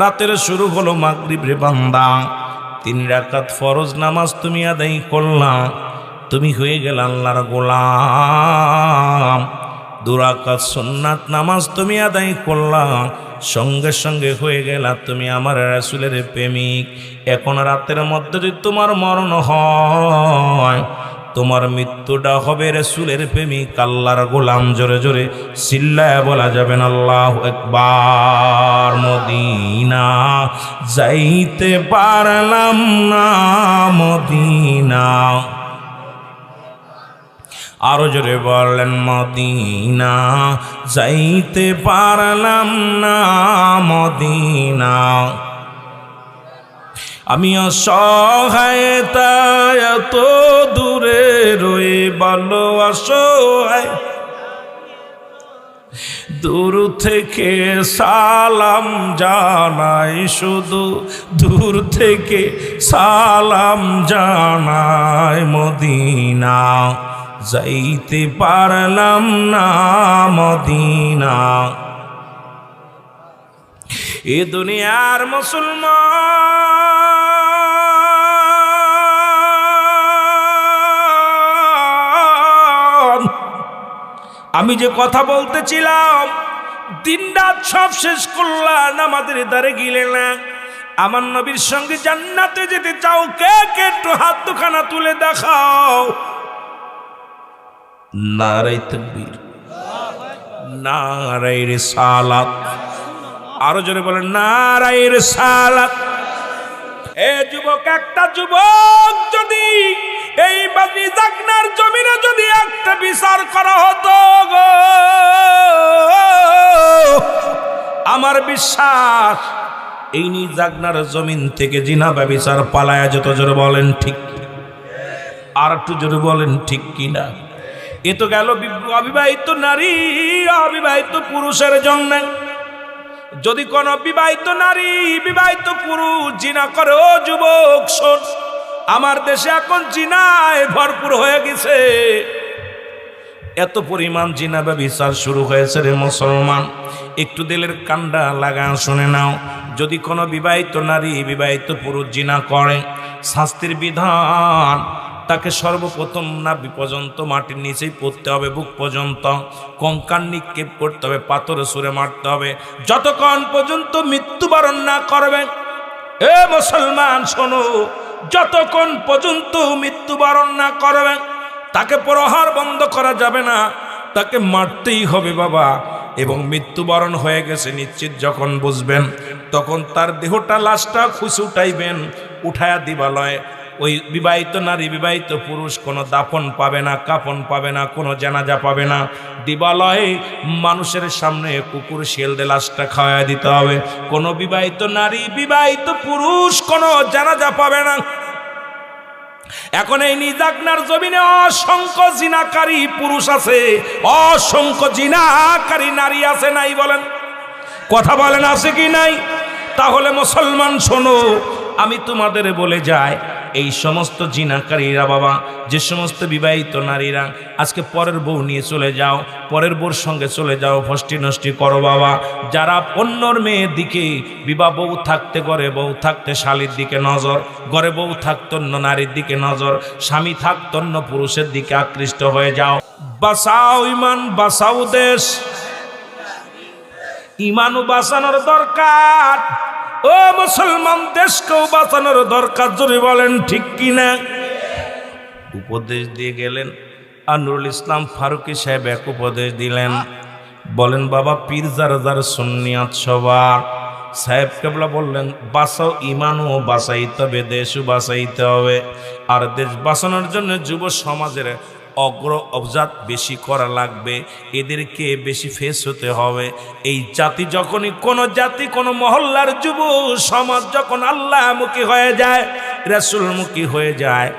রাতের শুরু হলো মাগরিব রে বান্দা, 3 রাকাত ফরজ নামাজ তুমি আদায় করলা, তুমি হয়ে গেল আল্লাহর গোলাম। 2 রাকাত সুন্নাত নামাজ তুমি আদায় করলা, সঙ্গে সঙ্গে হয়ে গেল তুমি আমার রাসূলের প্রেমিক। এখন রাতের মধ্যে যদি তোমার মরণ হয়, তোমার মৃত্যুটা হবে রাসূলের প্রেমিক আল্লাহর গোলাম। জোরে জোরে চিল্লায়া বলা যাবেন আল্লাহু আকবার। মদিনা যাইতে পারলাম না, মদিনা, আরো জোরে বলেন মদিনা যাইতে পারলাম না, মদিনা। আমি অসহায় তাই এত দূরে রয়ে ভালো অসহায়, দূর থেকে সালাম জানাই, শুধু দূর থেকে সালাম জানাই, মদিনা যাইতে পারলাম না, মদিনা। এ দুনিয়ার মুসলমান, আমি যে কথা বলতেছিলাম, দিন রাত সব শেষ করলাম, আমাদের দ্বারে গিলে না। আমার নবীর সঙ্গে জান্নাতে যেতে চাও কে কে একটু হাত দুখানা তুলে দেখাও। নারে তাকবীর, নারে রিসালাত, আরো জোরে বলেন নারে রিসালাত। এ যুবক, একটা যুবক যদি এই বাদি জাগনার জমিনে যদি একটা বিচার করা হতো গো, আমার বিশ্বাস এই নি জাগনার জমিন থেকে জিনা ব্যভিচার পালায়া যত। জোরে বলেন ঠিক, আর একটু জোরে বলেন ঠিক কিনা। এ তো গেল অবিবাহিত নারী অবিবাহিত পুরুষের জন্য। যদি কোন বিবাহিত নারী বিবাহিত পুরুষ জিনা করে, ও যুবক শোন, আমার দেশে এখন জিনায় ভরপুর হয়ে গেছে, এত পরিমাণ জিনা ব্যভিচার শুরু হয়েছে রে মুসলমান। একটু দিলের কান্ডা লাগা শুনে নাও, যদি কোনো বিবাহিত নারী বিবাহিত পুরুষ জিনা করে, শাস্তির বিধান তাকে সর্বপ্রথম নাভি পর্যন্ত মাটির নিচেই পড়তে হবে, বুক পর্যন্ত কঙ্কাল নিক্ষেপ করতে হবে, পাথরে সুরে মারতে হবে, যতক্ষণ পর্যন্ত মৃত্যুবরণ না করবে। এ মুসলমান শোনো, যতক্ষণ পর্যন্ত মৃত্যুবরণ না করবে তাকে প্রহার বন্ধ করা যাবে না, তাকে মারতেই হবে বাবা। এবং মৃত্যুবরণ হয়ে গেছে নিশ্চিত যখন বুঝবেন, তখন তার দেহটা লাশটা খুশি উঠাইবেন, উঠায়া দিবালয়। ওই বিবাহিত নারী বিবাহিত পুরুষ কোনো দাফন পাবে না, কাফন পাবে না, কোনো জানাজা পাবে না। দিবালয়ে মানুষের সামনে কুকুর শিয়ালদের লাশটা খাওয়া দিতে হবে। কোনো বিবাহিত নারী বিবাহিত পুরুষ কোনো জানাজা পাবে না। এখন এই নিজাগনার জমিনে অসংখ্য জিনাকারী পুরুষ আছে, অসংখ্য জিনাকারী নারী আছে, নাই বলেন? কথা বলেন আছে কি নাই? তাহলে মুসলমান শোনো, আমি তোমাদের বলে যাই, এই সমস্ত জিনাকারীরা বাবা, যে সমস্ত বিবাহিত নারীরা আজকে পরের বউ নিয়ে চলে যাও, পরের বউর সঙ্গে চলে যাও, ফষ্টি নষ্টি করো বাবা। যারা অন্যর মেয়ের দিকে, বিবাহ বউ থাকতে ঘরে বউ থাকতে শালীর দিকে নজর, ঘরে বউ থাকতে অন্য নারীর দিকে নজর, স্বামী থাকতে অন্য পুরুষের দিকে আকৃষ্ট হয়ে যাও। বাঁচাও ইমান, বাঁচাও দেশ, ইমানও বাঁচানোর দরকার। ও মুসলমান, দেশকেও বাঁচানোর দরকার, যদি বলেন ঠিক কিনা। উপদেশ দিয়ে গেলেন আনোয়ারুল ইসলাম ফারুকী সাহেব, এক উপদেশ দিলেন, বলেন বাবা পীর যার সুন্নিয়াত সবার। সাহেব কেবলা বললেন বাঁচাও ইমানও বাঁচাইতে হবে, দেশও বাঁচাইতে হবে। আর দেশ বাঁচানোর জন্য যুব সমাজের অগ্র অবজাত বেশি করা লাগবে, এদেরকে বেশি ফেস হতে হবে। এই জাতি যখনই কোনো জাতি কোনো মহল্লার যুব সমাজ যখন আল্লাহমুখী হয়ে যায়, রাসূলমুখী হয়ে যায়,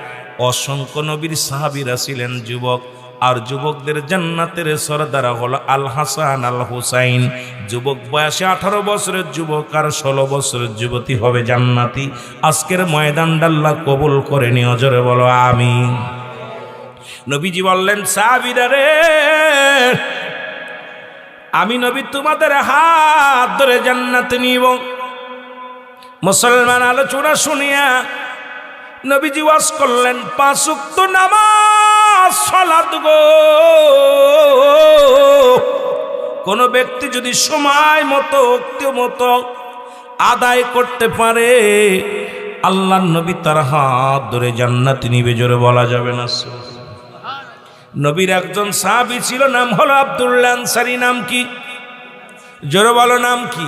অসংখ্য নবীর সাহাবীরা ছিলেন যুবক, আর যুবকদের জান্নাতের সরদার হলো আল হাসান আল হুসাইন। যুবক বয়সে 18 বছরের যুবক আর 16 বছরের যুবতী হবে জান্নাতি। আজকের ময়দানটা আল্লাহ কবুল করে নিও, জোরে বলো আমিন। নবীজি বললেন সাহাবীরা রে, আমি নবী তোমাদের হাত ধরে জান্নাতে নিব। মুসলমান আলোচনা শুনিয়া নবীজি ওয়াজ করলেন 5 ওয়াক্ত নামাজ সালাত গো, কোন ব্যক্তি যদি সময় মতো মতো আদায় করতে পারে, আল্লাহর নবী তার হাত ধরে জান্নাতে নিবে, জোরে বলা যাবে না। নবীর একজন সাহাবী ছিল, নাম হলো আব্দুল্লাহ আনসারী। নাম কি? জোরে বলো, নাম কি?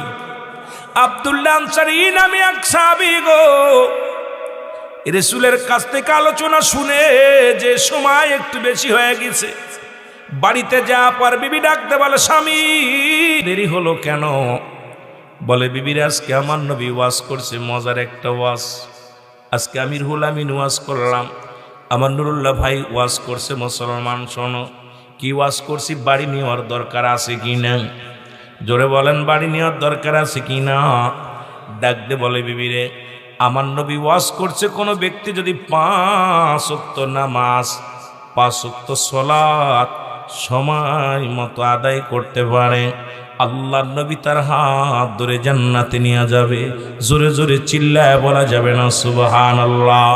আব্দুল্লাহ আনসারী নামে এক সাহাবী গো। রাসূলের কাছ থেকে আলোচনা শুনে যে সময় একটু বেশি হয়ে গেছে, বাড়িতে যা পর বিবি ডাকতে বলে স্বামী দেরি হলো কেন? বলে বিবির আজকে আমার নবী ওয়াজ করছে, মজার একটা ওয়াজ। আজকে আমির হুল আমিন ওয়াজ করলাম, আমার নুরুল্লাহ ভাই ওয়াজ করছে। মুসলমান শোনো, কি ওয়াজ করছি? বাড়ি নেওয়ার দরকার আছে কি না? জোরে বলেন, বাড়ি নেওয়ার দরকার আছে কি না? ডাকতে বলে বিবিরে, আমার নবী ওয়াজ করছে কোনো ব্যক্তি যদি 5 ওয়াক্ত নামাজ 5 ওয়াক্ত সালাত সময় মতো আদায় করতে পারে, আল্লাহর নবী তার হাত ধরে জান্নাতে নিয়ে যাবে। জোরে জোরে চিল্লায় বলা যাবে না সুবহানাল্লাহ।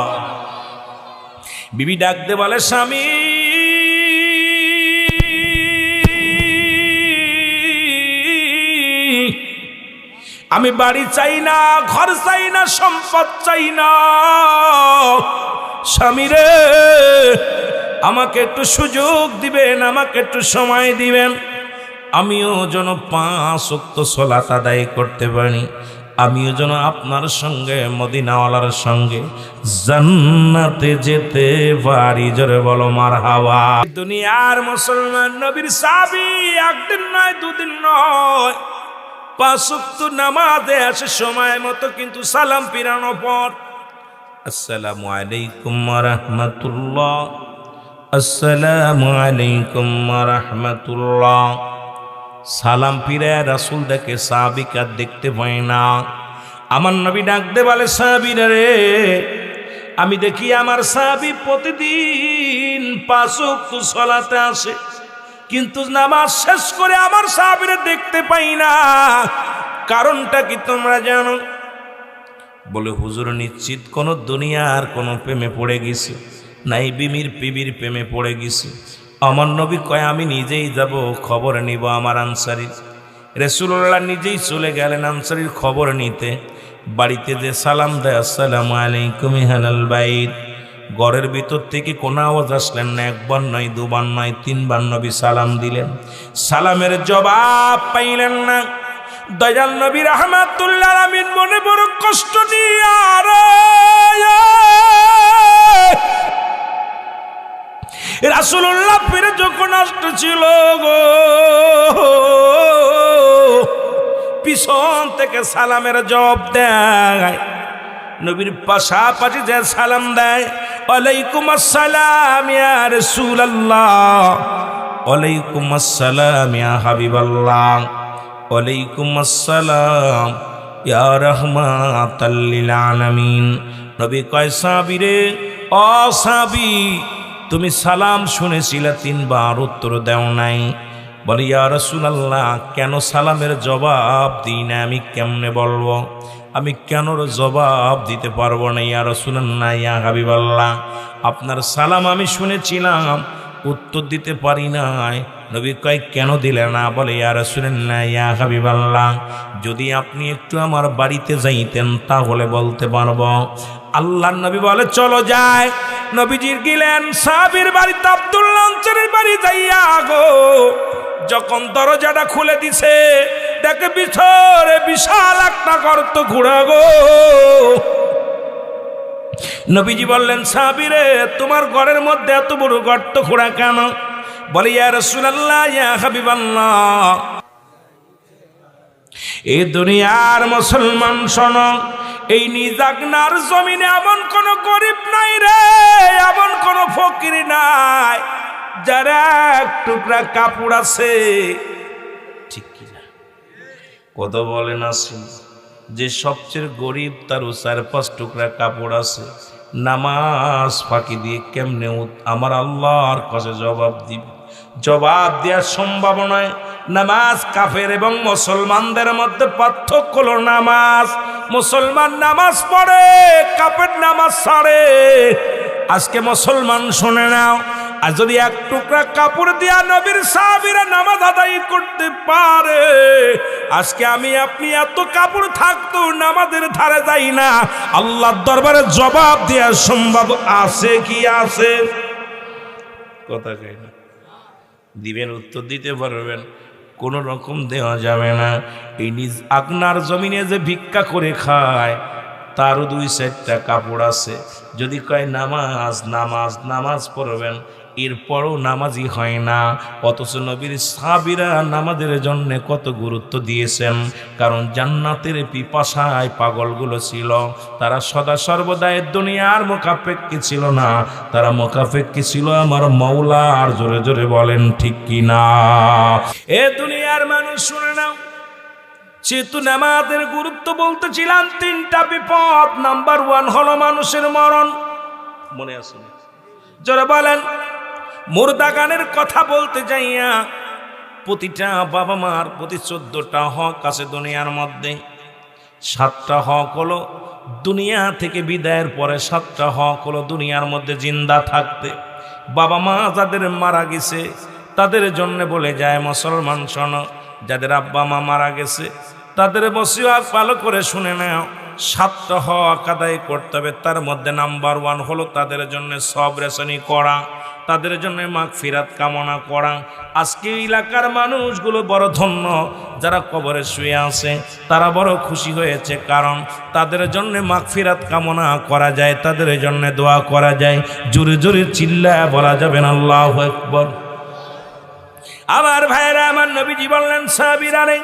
বিবি ডাকতে বলে স্বামী আমি বাড়ি চাই না, ঘর চাই না, সম্পদ চাই না। স্বামী রে, আমাকে একটু সুযোগ দিবেন, আমাকে একটু সময় দিবেন, আমিও যেন 5 ওয়াক্ত সালাত আদায় করতে পারি, আমিও যেন আপনার সঙ্গে মদিনাওয়ালার সঙ্গে জান্নাতে যেতে পারি। জোরে বলো মারহাবা। দুনিয়ার মুসলমান নবীর সাহাবী একদিন নয়, 2 দিন নয়, 5 ওয়াক্ত নামাজে আসে সময় মতো, কিন্তু সালাম ফিরানোর পর আসসালামু আলাইকুম ওয়া রাহমাতুল্লাহ, আসসালামু আলাইকুম ওয়া রাহমাতুল্লাহ। সালাম ফিরে রাসূল দেখে সাহাবীকে দেখতে পায় না। আমার নবী ডাকতে বলে সাহাবীরা রে, আমি দেখি আমার সাহাবী প্রতিদিন 5 ওয়াক্ত সালাতে আসে, কিন্তু নামাজ শেষ করে আমার সাহাবীরে দেখতে পাই না, কারণটা কি তোমরা জানো? বলে হুজুর নিশ্চিত কোন দুনিয়ার কোন প্রেমে পড়ে গেছে, নাই বিমির পিবির প্রেমে পড়ে গেছে। আমার নবী কয় আমি নিজেই যাব খবর নিব আমার আনসারীর। রাসূলুল্লাহ নিজেই চলে গেলেন আনসারীর খবর নিতে। বাড়িতে যে সালাম দেয় আসসালামু আলাইকুম হালাল বাইত, ঘরের ভিতর থেকে কোনো আওয়াজ আসলেন না। 1 বার নয়, 2 বার নয়, 3 বার নবী সালাম দিলেন, সালামের জবাব পাইলেন না। দয়াল নবী রাহমাতুল্লাহ আলামিন মনে বড় কষ্ট নিয়ে রাসূলুল্লাহ ফিরে যখন আসতেছিল গো, পিছন থেকে সালামের জবাব দেয়। নবীর পাশাপাশি যে সালাম দেয়, ওয়ালাইকুম আসসালাম ইয়া রাসূলুল্লাহ, ওয়ালাইকুম আসসালাম ইয়া হাবিবাল্লাহ, ওয়ালাইকুম আসসালাম ইয়া রাহমাতাল লিল আলামিন। নবী কয় সাহাবী রে, ও সাহাবী তুমি সালাম শুনেছিলে 3 বার উত্তর দাও নাই। বলে ইয়া রাসূলুল্লাহ, কেন সালামের জবাব দিই না? আমি কেমনে বলবো? আমি কেন জবাব দিতে পারবো না ইয়া রাসূলুল্লাহ ইয়া হাবিবাল্লাহ? আপনার সালাম আমি শুনেছিলাম, উত্তর দিতে পারি নাই। নবী কয় কেন দিলে না? বলে ইয়া রাসূলুল্লাহ ইয়া হাবিবাল্লাহ, যদি আপনি একটু আমার বাড়িতে যাইতেন তাহলে বলতে পারবো। আল্লাহর নবী বলে চলো যায়। নবীজির গেলেন সাহাবীর বাড়িতে, আব্দুল্লাহ আনসারীর বাড়ি যাইয়া গো যখন দরজাটা খুলে দিছে দেখে ভিতরে বিশাল একটা গর্ত খুঁড়া গো। নবীজি বললেন, সাহাবীরে তোমার ঘরের মধ্যে এত বড় গর্ত খোঁড়া কেন? বলে, ইয়া রাসূলুল্লাহ, ইয়া হাবিবাল্লাহ, এই দুনিয়ার মুসলমান শোনো, এই নিজাগনার জমিনে এমন কোন গরিব নাই রে, এমন কোন ফকির নাই যারা এক টুকরা কাপড় আছে, ঠিক কিনা? কত বলেন আছে যে সবচেয়ে গরিব তার 4-5 টুকরা কাপড় আছে, নামাজ ফাঁকি দিয়ে কেমনে আমার আল্লাহর কাছে জবাব দিবে? জবাব দেওয়ার সম্ভাবনায় নামাজ কাফের এবং মুসলমানদের মধ্যে পার্থক্য হলো নামাজ। মুসলমান নামাজ পড়ে, কাফের নামাজ ছাড়ে। আজকে মুসলমান শুনে নাও, আর যদি এক টুকরা কাপড় দিয়া নবীর সাহাবীরা নামাজ আদায় করতে পারে, আজকে আমি আপনি এত কাপড় থাকতো নামাজের ধারে যাই না, আল্লাহর দরবারে জবাব দেওয়ার সম্ভব আছে কি আছে? কথা কই না? দিবেন, উত্তর দিতে পারবেন? কোন রকম দেওয়া যাবে না। এই নিজ আগনার জমিনে যে ভিক্ষা করে খায় তারও 2-4টা কাপড় আছে। যদি কয় নামাজ নামাজ নামাজ পড়বেন, এরপরও নামাজি হয় না। অথচ নবীর সাহাবীরা নামাজের জন্য কত গুরুত্ব দিয়েছেন, কারণ জান্নাতের পিপাসায় পাগলগুলো ছিল। তারা সদা সর্বদাই দুনিয়ার মুখাপেক্ষী ছিল না, তারা মুখাপেক্ষী ছিল আমার মাওলার। জোরে জোরে বলেন ঠিক কিনা? এ দুনিয়ার মানুষ শুনে নাও, যেহেতু নামাজের গুরুত্ব বলতেছিলাম, 3টা বিপদ। নাম্বার 1 হলো মানুষের মরণ। মনে আছে? জোরে বলেন। মুর্দা গানের কথা বলতে যাইয়া প্রতিটা বাবা মার প্রতি 14টা হক আছে দুনিয়ার মধ্যে। 7টা হক হলো দুনিয়া থেকে বিদায়ের পরে, 7টা হক হলো দুনিয়ার মধ্যে জিন্দা থাকতে। বাবা মা যাদের মারা গেছে তাদের জন্য বলে যায় মুসলমান শোনো, যাদের আব্বা মা মারা গেছে তাদের ওসিয়ত ভালো করে শুনে নাও। 7টা হক আদায় করতে হবে। তার মধ্যে নাম্বার 1 হলো তাদের জন্য সবরেশনি করা, তাদের জন্য মাগফিরাত কামনা করা। আজকে এলাকার মানুষগুলো বড় ধন্য, যারা কবরে শুয়ে আছে তারা বড় খুশি হয়েছে, কারণ তাদের জন্য মাগফিরাত কামনা করা যায়, তাদের জন্য দোয়া করা যায়। জোরে জোরে চিল্লায় বলা যাবে না আল্লাহু আকবার। আমার ভাইরা, আমার নবীজি বললেন, সাহাবীরা রে,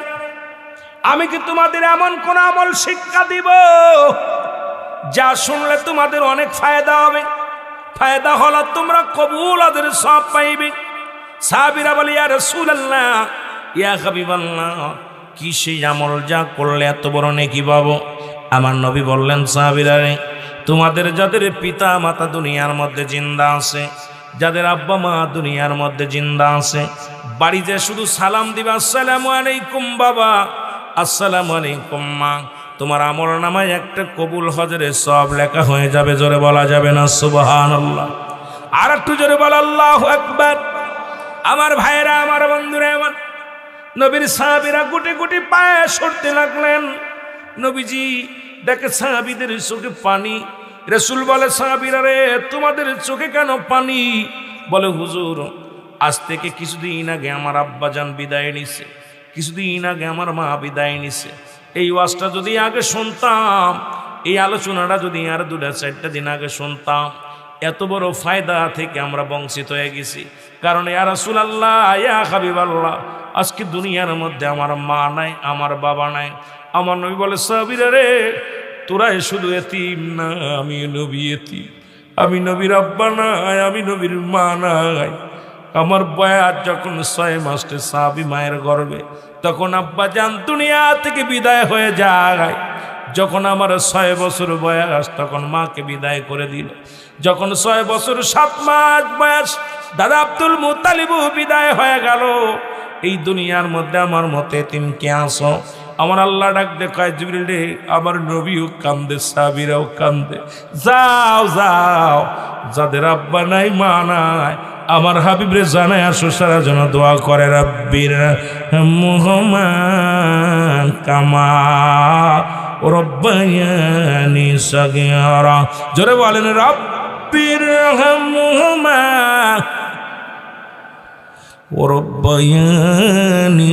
আমি কি তোমাদের এমন কোন আমল শিক্ষা দিব যা শুনলে তোমাদের অনেক ফায়দা হবে? ফায়দা হলো তোমরা কবুল আদের সব পাইবে। সাহাবীরা বলে, ইয়া রাসূলুল্লাহ, ইয়া হাবিবাল্লাহ, কি সেই আমল যা করলে এত বড় নেকি পাবো? আমার নবী বললেন, সাহাবীরা রে, তোমাদের যাদের পিতা মাতা দুনিয়ার মধ্যে জিন্দা আছে, যাদের আব্বা মা দুনিয়ার মধ্যে জিন্দা আছে, বাড়িতে শুধু সালাম দিবা, আসসালামু আলাইকুম বাবা, আসসালামু আলাইকুম মা, তোমার আমল নামায় একটা কবুল হজের সব লেখা হয়ে যাবে। জোরে বলা যাবে না সুবহানাল্লাহ? আর একটু জোরে বল আল্লাহু আকবার। আমার ভাইরা, আমার বন্ধুরা, আমার নবীর সাহাবীরা গুটি গুটি পায়ে সরতে লাগলেন। নবীজি দেখে সাহাবীদের চোখে পানি। রাসূল বলে, সাহাবীরা রে, তোমাদের চোখে কেন পানি? বলে, হুজুর, আজ থেকে কিছুদিন আগে আমার আব্বাজান বিদায় নিছে, কিছুদিন আগে আমার মা বিদায় নিছে। এই ওয়াজটা যদি আগে শুনতাম, এই আলোচনাটা যদি আর 2-4টা দিন আগে শুনতাম, এত বড় ফায়দা থেকে আমরা বঞ্চিত হয়ে গেছি। কারণ ইয়া রাসূলুল্লাহ, ইয়া হাবিবাল্লাহ, আজকে দুনিয়ার মধ্যে আমার মা নাই, আমার বাবা নাই। আমার নবী বলে, সাহাবীরা রে, তোরাই শুধু এতিম না, আমি নবী এতিম। আমি নবীর আব্বা নাই, আমি নবীর মা নাই। আমার বয়স যখন 6 মাসে সাহাবী মায়ের গর্ভে, তখন আব্বা জান দুনিয়া থেকে বিদায় হয়ে যায়। যখন আমার 6 বছর বয়স, তখন মাকে বিদায় করে দিল। যখন 6 বছর 7 মাস বয়স, দাদা আব্দুল মুত্তালিবও বিদায় হয়ে গেল। এই দুনিয়ার মধ্যে আমার মতে এতিম কে আসো? আমার আল্লাহ ডাক দেখায়, জিবরিল রে, আমার নবীও কান্দে, সাহাবীরাও কান্দে। যাও যাও, যাদের আব্বা নাই মা নাই, আমার হাবিব রে জানায় আসো, সারা যেন দোয়া করে, রাব্বির মুহাম্মদ কামা রব্বায়ানি সাগীরা। জোরে বলেন, রাব্বির মুহাম্মদ ওরব্বায়ানি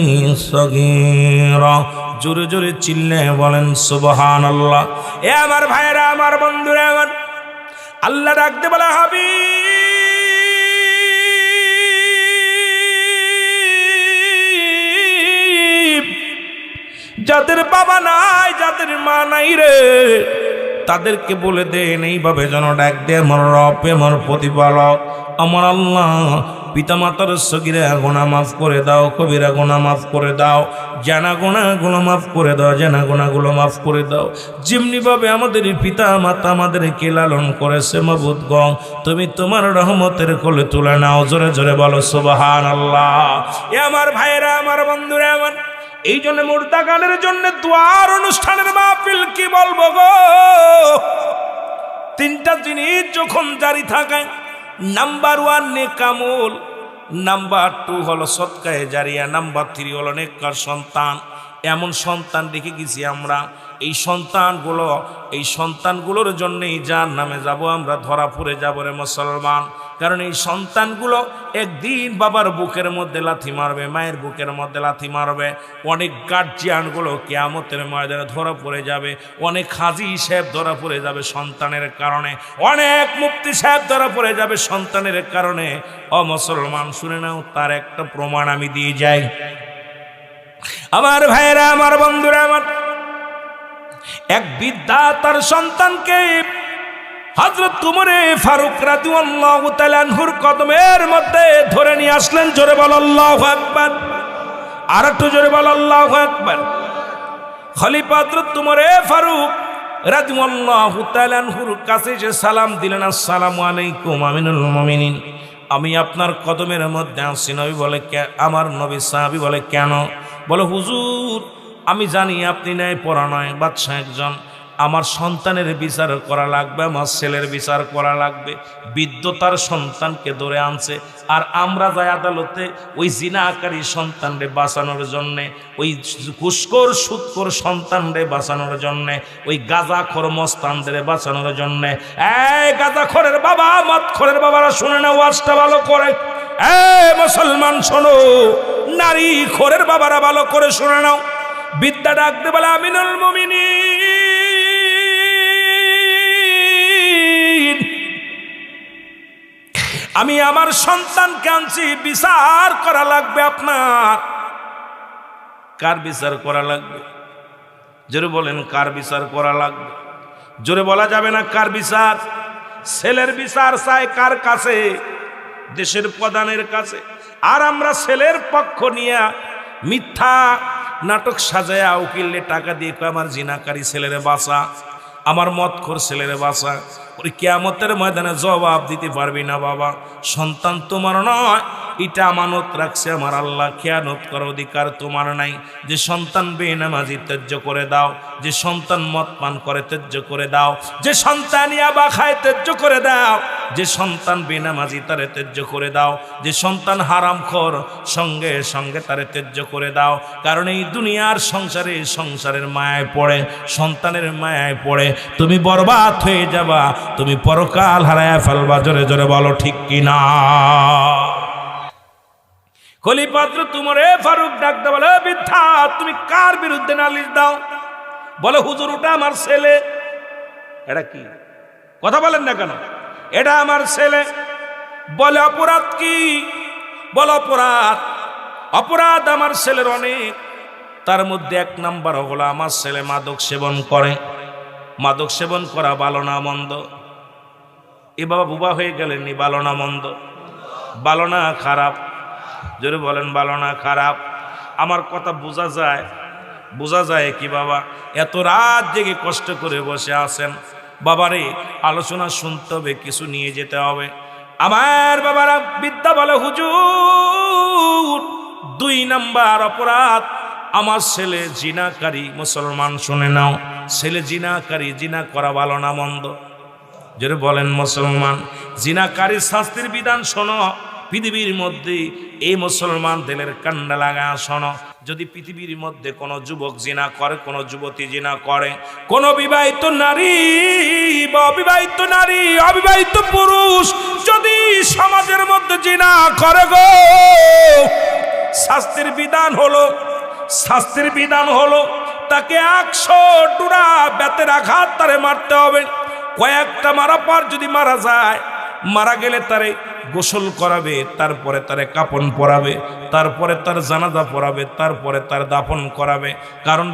সগীরা। জোরে জোরে চিল্লে বলেন সুবহানাল্লাহ। এ আমার ভাইরা, আমার বন্ধুরা, আমার আল্লাহ ডাকতে বলে হাবিব, যাদের বাবা নাই, যাদের মা নাই রে, তাদেরকে বলে দেন এইভাবে যেন ডাক দে, আমার রব, আমার প্রতিপালক, আমার আল্লাহ, পিতামাতার সগীরা গুনাহ মাফ করে দাও, কবিরা গুনাহ মাফ করে দাও, জানা গুনাহগুলো মাফ করে দাও, জানা গুনাহগুলো মাফ করে দাও। যেমনি ভাবে আমাদের পিতা মাতা আমাদেরকে লালন করেছে মাবুদ গো, তুমি তোমার রহমতের কোলে তুলে নাও। জোরে জোরে বলো সুবহানাল্লাহ। এ আমার ভাইরা, আমার বন্ধুরা, আমার এই জন্য মুর্দা গানের জন্য দুয়ার অনুষ্ঠানের মাহফিল কি বলবো গো। তিনটা জিনিস যখন জারি থাকে, নাম্বার 1 নেকামল, নাম্বার 2 হলো সদকায়ে জারিয়া, নাম্বার 3 হলো নেককার সন্তান। এমন সন্তান রেখে গেছি আমরা, এই সন্তানগুলোর জন্যই জাহান্নামে যাব আমরা, ধরা পড়ে যাব রে মুসলমান। কারণ এই সন্তানগুলো একদিন বাবার বুকের মধ্যে লাথি মারবে, মায়ের বুকের মধ্যে লাথি মারবে। অনেক গার্জিয়ানগুলো কিয়ামতের ময়দানে ধরা পড়ে যাবে, অনেক হাজী সাহেব ধরা পড়ে যাবে সন্তানের কারণে, অনেক মুফতি সাহেব ধরা পড়ে যাবে সন্তানের কারণে। ও মুসলমান শুনে নাও, তার একটা প্রমাণ আমি দিয়ে যাই। আমার ভাইরা, আমার বন্ধুরা, আমার এক বৃদ্ধা তার সন্তানকে হযরত উমরে ফারুক রাদিয়াল্লাহু তাআলা আনহুর কদমের মধ্যে ধরে নিয়ে আসলেন। জোরে বল আল্লাহু আকবার। আর একটু জোরে বল আল্লাহু আকবার। খলিফা হযরত উমরে ফারুক রাদিয়াল্লাহু তাআলা আনহুর কাছে যে সালাম দিলেন, আসসালামু আলাইকুম আমিনুল মুমিনিন, আমি আপনার কদমের মধ্যে আছি। নবী বলে, আমার নবী সাহাবী বলে, কেন? বলে, হুজুর, আমি জানি আপনি ন্যায় পরা নয় বাদশাহ একজন, আমার সন্তানের বিচার করা লাগবে, আমার ছেলের বিচার করা লাগবে। বৃদ্ধ তার সন্তানকে ধরে আনছে, আর আমরা যাই আদালতে ওই জিনাকারী সন্তানরে বাঁচানোর জন্যে, ওই ঘুষখোর সুদখোর সন্তানরে বাঁচানোর জন্যে, ওই গাঁজাখোর মস্তানদের বাঁচানোর জন্যে। এই গাঁজাখোরের বাবা, মদখোরের বাবারা শুনে না ওয়াজটা ভালো করে। এই মুসলমান শোনো, নারী খোরের বাবারা ভালো করে শুনে নাও। বিদ্যা ডাকতে বলে, আমিনুল মুমিনিন, আমি আমার সন্তানকে আনছি, বিচার করা লাগবে আপনার। কার বিচার করা লাগবে? জোরে বলেন, কার বিচার করা লাগবে? জোরে বলা যাবে না কার বিচার। ছেলের বিচার চাই কার কাছে? দেশের প্রধানের কাছে। আর আমরা ছেলের পক্ষ নিয়ে মিথ্যা নাটক সাজায়া উকিলে টাকা দিয়ে আমার জিনাকারী ছেলেরে বাঁচা, আমার মদখোর ছেলেরে বাঁচা। ওই কিয়ামতের ময়দানে জবাব দিতে পারবি না বাবা। সন্তান তোমার নয়, এটা আমানত রাখছে আমার আল্লাহ। খেয়ানত করার অধিকার তোমার নাই। যে সন্তান বেনামাজি ত্যায্য করে দাও, যে সন্তান মদ পান করে ত্যায্য করে দাও, যে সন্তান ইয়াবা খায় ত্যায্য করে দাও, যে সন্তান বেনামাজি তারে ত্যায্য করে দাও, যে সন্তান হারামখোর সঙ্গে সঙ্গে তারে ত্যায্য করে দাও। কারণ এই দুনিয়ার সংসারের মায়ায় পড়ে, সন্তানের মায়ায় পড়ে তুমি বরবাদ হয়ে যাবা, তুমি পরকাল হারায় ফেলবা। জোরে জোরে বলো ঠিক কিনা? খলিফা হযরত উমরে ফারুক ডাকতে বলে, বৃদ্ধা, তুমি কার বিরুদ্ধে নালিশ দাও? বলে, হুজুর, ওটা আমার ছেলে। এটা কি কথা বলেন না কেন? এটা আমার ছেলে। বলে, অপরাধ কি? বলে, অপরাধ আমার ছেলের অনেক। তার মধ্যে 1 নাম্বার হলো আমার ছেলে মাদক সেবন করে। মাদক সেবন করা ভালো না মন্দ? এ বাবা বুবা হয়ে গেলেন, ভালো না মন্দ? ভালো না খারাপ? জোরে বলেন, ভালো না খারাপ? আমার কথা বোঝা যায় কি বাবা? এত রাত জেগে কষ্ট করে বসে আছেন, বাবারে আলোচনা শুনতে হবে, কিছু নিয়ে যেতে হবে। আমার বাবারা বিদ্যা বলে, হুজুর, 2 নাম্বার অপরাধ আমার ছেলে জিনাকারী। মুসলমান শুনে নাও, ছেলে জিনাকারী। জিনা করা ভালো না মন্দ? জোরে বলেন মুসলমান। জিনাকারী শাস্তির বিধান শোনো। পৃথিবীর মধ্যে এই মুসলমান দিলের কান্ডা লাগা শোনো, যদি পৃথিবীর মধ্যে কোনো যুবক জিনা করে, কোনো যুবতী জিনা করে, কোনো বিবাহিত নারী বা অবিবাহিত নারী, অবিবাহিত পুরুষ যদি সমাজের মধ্যে জিনা করে গো, শাস্তির বিধান হলো তাকে 100 ডুরা বেতের আঘাত তারে মারতে হবে। কয়েকটা মারা পর যদি মারা যায়, মারা গেলে তারে গোসল করাবে, তারপরে তারে কাপন পরাবে, তারপরে তার জানাজা পড়াবে, তারপরে তার দাফন করাবে। কারণ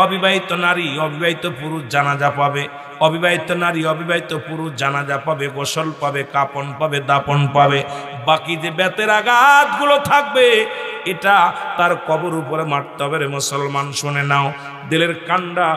অবিবাহিত নারী অবিবাহিত পুরুষ জানাজা পাবে, অবিবাহিত নারী অবিবাহিত পুরুষ জানাজা পাবে, গোসল পাবে, কাপন পাবে, দাফন পাবে। বাকি যে বেতের আঘাতগুলো থাকবে এটা তার কবর উপরে মারতে হবে রে মুসলমান। শুনে নাও, দিলের কান্ডা